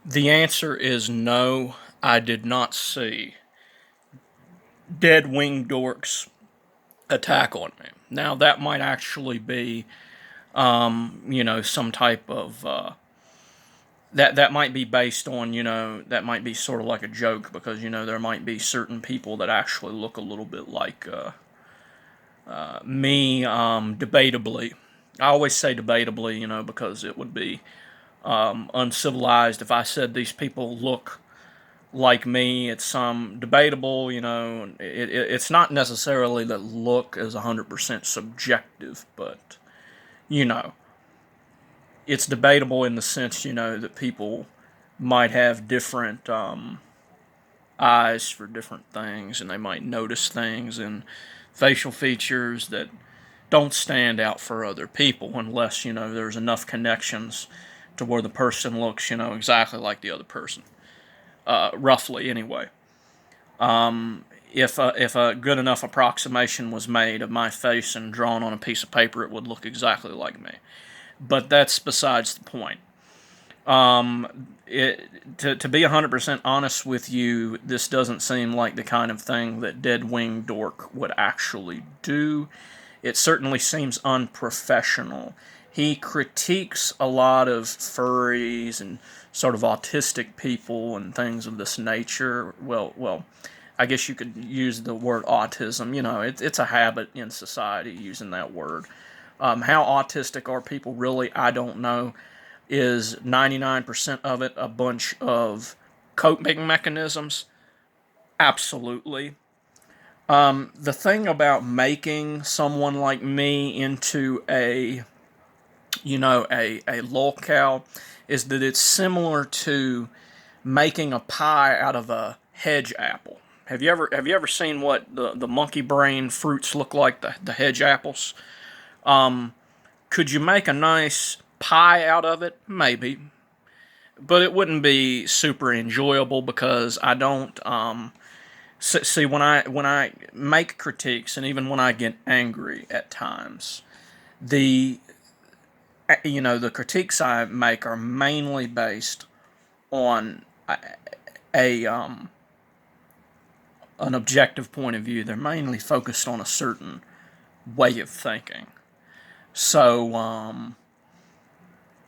The answer is no, I did not see Deadwingdork's Dork's attack on me. Now, that might actually be, some type of, that might be based on, that might be sort of like a joke because, there might be certain people that actually look a little bit like me, debatably. I always say debatably, because it would be uncivilized if I said these people look like me. It's debatable, it's not necessarily that look is 100% subjective, but, you know, it's debatable in the sense, that people might have different eyes for different things, and they might notice things in facial features that don't stand out for other people unless, there's enough connections to where the person looks, exactly like the other person. Roughly, anyway. If a good enough approximation was made of my face and drawn on a piece of paper, it would look exactly like me. But that's besides the point. To be 100% honest with you, this doesn't seem like the kind of thing that Deadwing Dork would actually do. It certainly seems unprofessional. He critiques a lot of furries and sort of autistic people and things of this nature. Well, I guess you could use the word autism. It's a habit in society using that word. How autistic are people really? I don't know. Is 99% of it a bunch of coping mechanisms? Absolutely. The thing about making someone like me into a lolcow is that it's similar to making a pie out of a hedge apple. Have you ever seen what the monkey brain fruits look like, the hedge apples? Could you make a nice pie out of it? Maybe, but it wouldn't be super enjoyable because I don't see when I make critiques, and even when I get angry at times, the the critiques I make are mainly based on a an objective point of view. They're mainly focused on a certain way of thinking. So,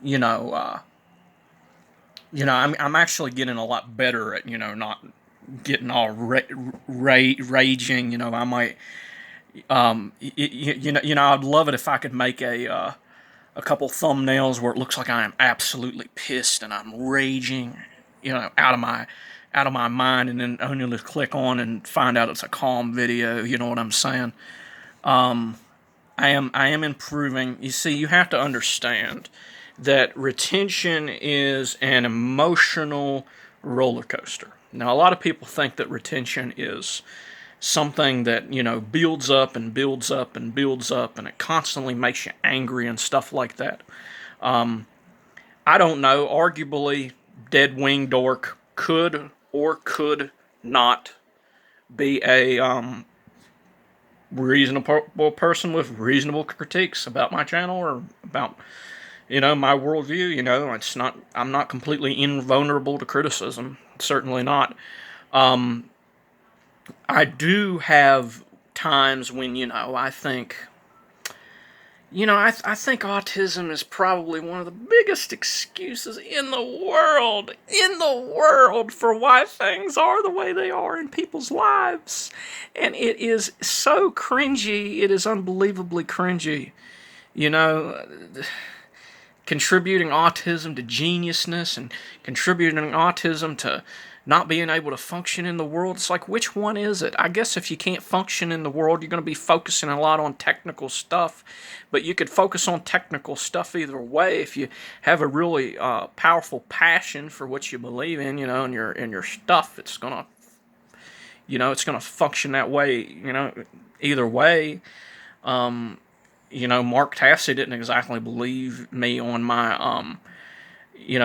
you know, uh, I'm actually getting a lot better at, not getting all raging. I might, I'd love it if I could make a couple thumbnails where it looks like I am absolutely pissed and I'm raging, out of my mind, and then only to click on and find out it's a calm video. You know what I'm saying? I am improving. You see, you have to understand that retention is an emotional roller coaster. Now, a lot of people think that retention is something that, builds up and builds up and builds up, and it constantly makes you angry and stuff like that. I don't know. Arguably, Deadwing Dork could or could not be a reasonable person with reasonable critiques about my channel or about my worldview. I'm not completely invulnerable to criticism. Certainly not. I do have times when I think I think autism is probably one of the biggest excuses in the world for why things are the way they are in people's lives. And it is so cringy, it is unbelievably cringy. You know, contributing autism to geniusness and contributing autism to not being able to function in the world. It's like, which one is it? I guess if you can't function in the world, you're going to be focusing a lot on technical stuff. But you could focus on technical stuff either way if you have a really powerful passion for what you believe in, and your stuff. It's gonna, function that way, either way. Mark Tassi didn't exactly believe me on my,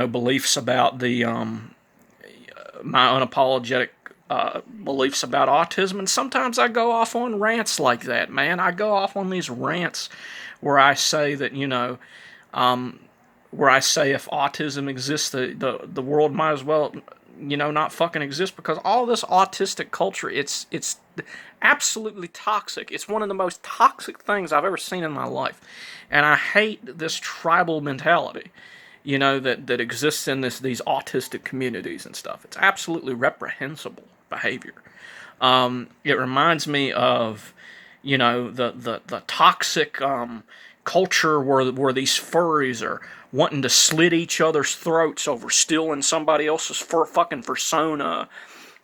beliefs about the my unapologetic beliefs about autism, and sometimes I go off on rants like that, man. I go off on these rants where I say that, where I say if autism exists, the world might as well, not fucking exist, because all this autistic culture, it's absolutely toxic. It's one of the most toxic things I've ever seen in my life, and I hate this tribal mentality, that exists in these autistic communities and stuff. It's absolutely reprehensible behavior. It reminds me of, the toxic culture where these furries are wanting to slit each other's throats over stealing somebody else's fucking persona,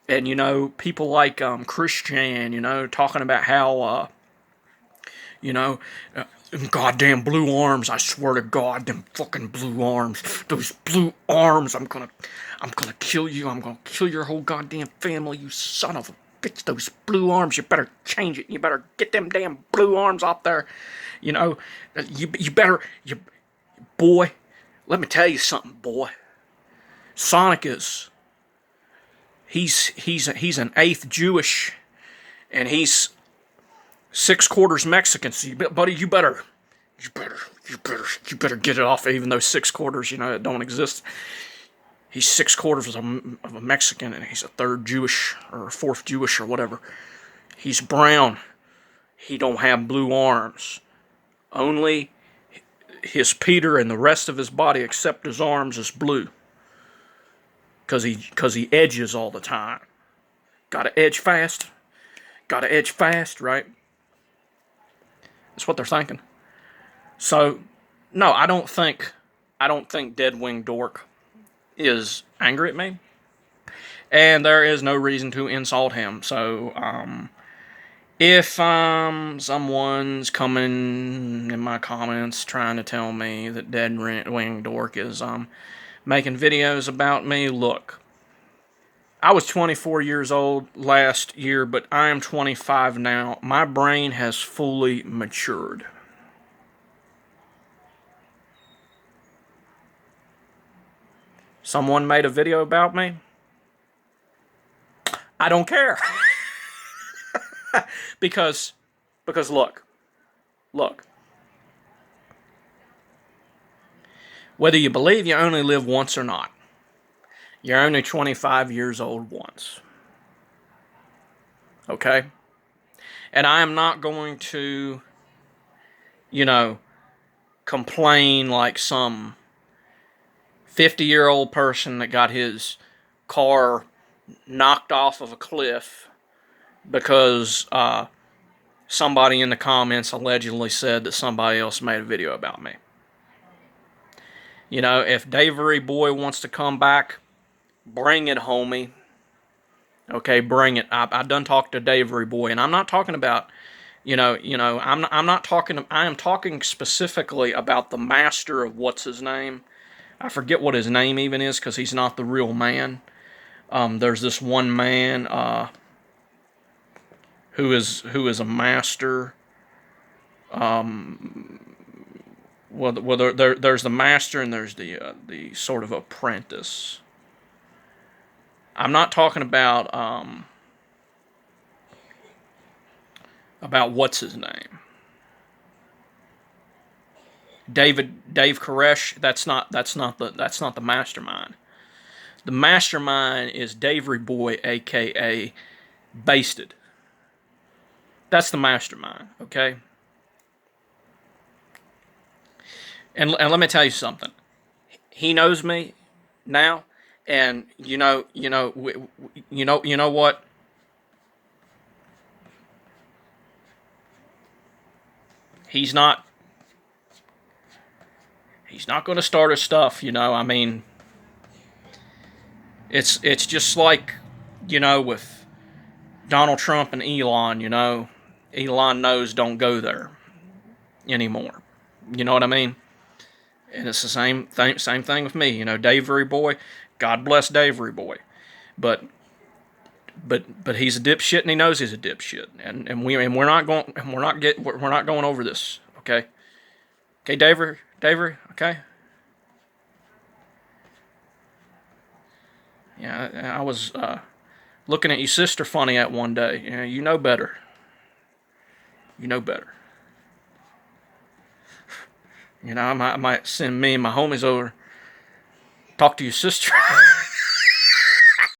and people like Christian, talking about how you know. Goddamn blue arms! I swear to God, them fucking blue arms. Those blue arms! I'm gonna kill you. I'm gonna kill your whole goddamn family. You son of a bitch! Those blue arms! You better change it. You better get them damn blue arms off there. You know, you better boy. Let me tell you something, boy. Sonic is. He's an eighth Jewish, and he's 6/4 Mexican. So, buddy, you better get it off. Even though 6/4, it don't exist. He's 6/4 of a Mexican, and he's a third Jewish or a fourth Jewish or whatever. He's brown. He don't have blue arms. Only his Peter and the rest of his body, except his arms, is blue. Cause he edges all the time. Gotta edge fast. Gotta edge fast, right? That's what they're thinking. So, no, I don't think Deadwing Dork is angry at me, and there is no reason to insult him. So, if someone's coming in my comments trying to tell me that Deadwing Dork is making videos about me, look. I was 24 years old last year, but I am 25 now. My brain has fully matured. Someone made a video about me. I don't care. because look. Whether you believe you only live once or not, you're only 25 years old once. Okay? And I am not going to, complain like some 50-year-old person that got his car knocked off of a cliff because somebody in the comments allegedly said that somebody else made a video about me. If Davery Boy wants to come back, bring it, homie. Okay, bring it. I done talked to Davery Boy, and I'm not talking about, I'm not talking. I am talking specifically about the master of what's his name. I forget what his name even is because he's not the real man. There's this one man who is a master. There's the master and there's the sort of apprentice. I'm not talking about what's his name. Dave Koresh. That's not the mastermind. The mastermind is Davery Boy, aka Basted. That's the mastermind. Okay. And let me tell you something. He knows me now, and you know what? He's not going to start his stuff. I mean, it's just like with Donald Trump and Elon. Elon knows don't go there anymore. You know what I mean? And it's the same thing with me. Davery Boy. God bless Davery Boy. But he's a dipshit and he knows he's a dipshit. And we're not going over this. Okay? Okay, Davery, okay? Yeah, I was looking at your sister funny at one day. You know better. You know better. I might send me and my homies over, talk to your sister.